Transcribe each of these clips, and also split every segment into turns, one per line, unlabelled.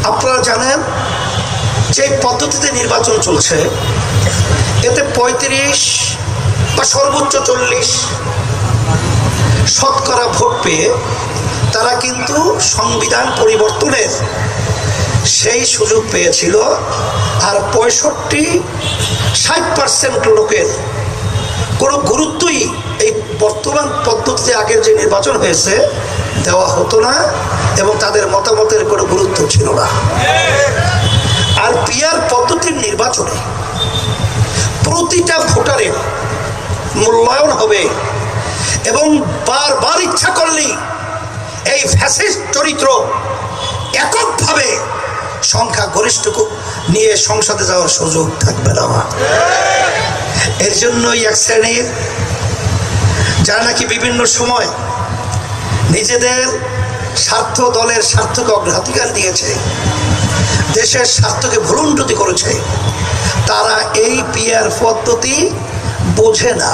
আপনারা জানেন যে পদ্ধতিতে নির্বাচন চলছে, এতে 35 বা সর্বোচ্চ 40 শতকরা ভোট পেয়ে তারা কিন্তু সংবিধান পরিবর্তনের সেই সুযোগ পেয়েছিল। আর 65-60% লোকের কোনো গুরুত্বই এই বর্তমান পদ্ধতিতে আগের যে নির্বাচন হয়েছে দেওয়া হতো না, এবং তাদের মতামতের কোনো গুরুত্ব ছিল না। আর পিআর পদ্ধতির নির্বাচনে প্রতিটা ভোটারের মূল্যায়ন হবে, এবং বারবার ইচ্ছা করলেই এই ফ্যাসিস্ট চরিত্র এককভাবে সংখ্যাগরিষ্ঠ নিয়ে সংসদে যাওয়ার সুযোগ থাকবে না। এর জন্যই এক শ্রেণীর যারা নাকি বিভিন্ন সময় নিজেদের স্বার্থ, দলের স্বার্থকে অগ্রাধিকার দিয়েছে, দেশের স্বার্থকে ভুলুণ্ঠিত করেছে, তারা এই পিআর পদ্ধতি বোঝে না।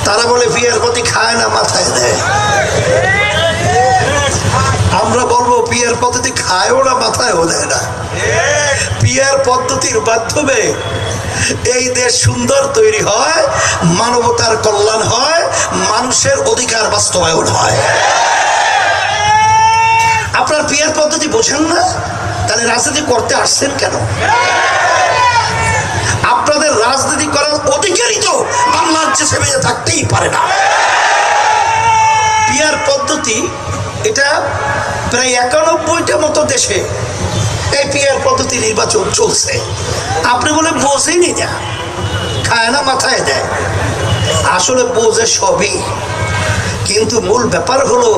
তারা বলে পিআর পদ্ধতি খায় না, মাথায় দেয়। আমরা বলবো পিআর পদ্ধতি খায়ও না, মাথায়ও দেয় না। পিআর পদ্ধতির মাধ্যমে এই দেশ সুন্দর তৈরি হয়, মানবতার কল্যাণ হয়, মানুষের অধিকার বাস্তবায়ন হয়। আপনার পিআর পদ্ধতি বোঝেন না, তাহলে রাজনীতি করতে আসছেন কেন? আপনাদের রাজনীতি করার অধিকারই তো বাংলার দেশে বেঁচে থাকতেই পারে না। পিআর পদ্ধতি এটা প্রায় 91টা মতো দেশে এই পিআর পদ্ধতি নির্বাচন চলছে। আপনি বলে বোঝেনি না, খায় না, মাথায় দেয়। আসলে বোঝে সবই, কিন্তু মূল ব্যাপার হলো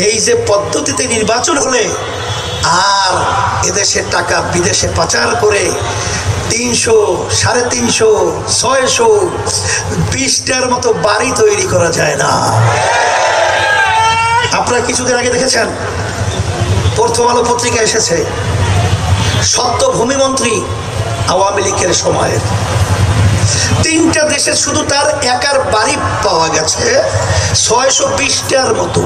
এই যে পদ্ধতিতে নির্বাচন হলে আর এদেশের টাকা বিদেশে পাচার করে 300, 350, 600, 20টার মতো বাড়ি তৈরি করা যায় না। আপনারা কিছুদিন আগে দেখেছেন, প্রথম আলো পত্রিকা এসেছে, সদ্য ভূমিমন্ত্রী আওয়ামী লীগের সময়ের 3টা দেশে শুধু তার একার বাড়ি পাওয়া গেছে 620টার মতো।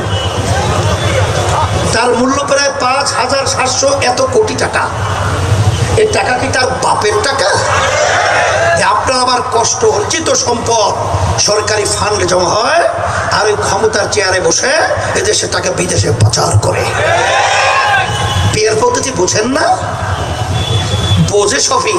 তার মূল্য প্রায় 5700 এত কোটি টাকা। এই টাকা কি তার বাপের টাকা? আপনার আবার কষ্ট অর্জিত সম্পদ সরকারি ফান্ডে জমা হয়, আর ওই ক্ষমতার চেয়ারে বসে এদেশে টাকা বিদেশে পাচার করে। পিআর পদ্ধতি বোঝেন না, বোঝে সবই।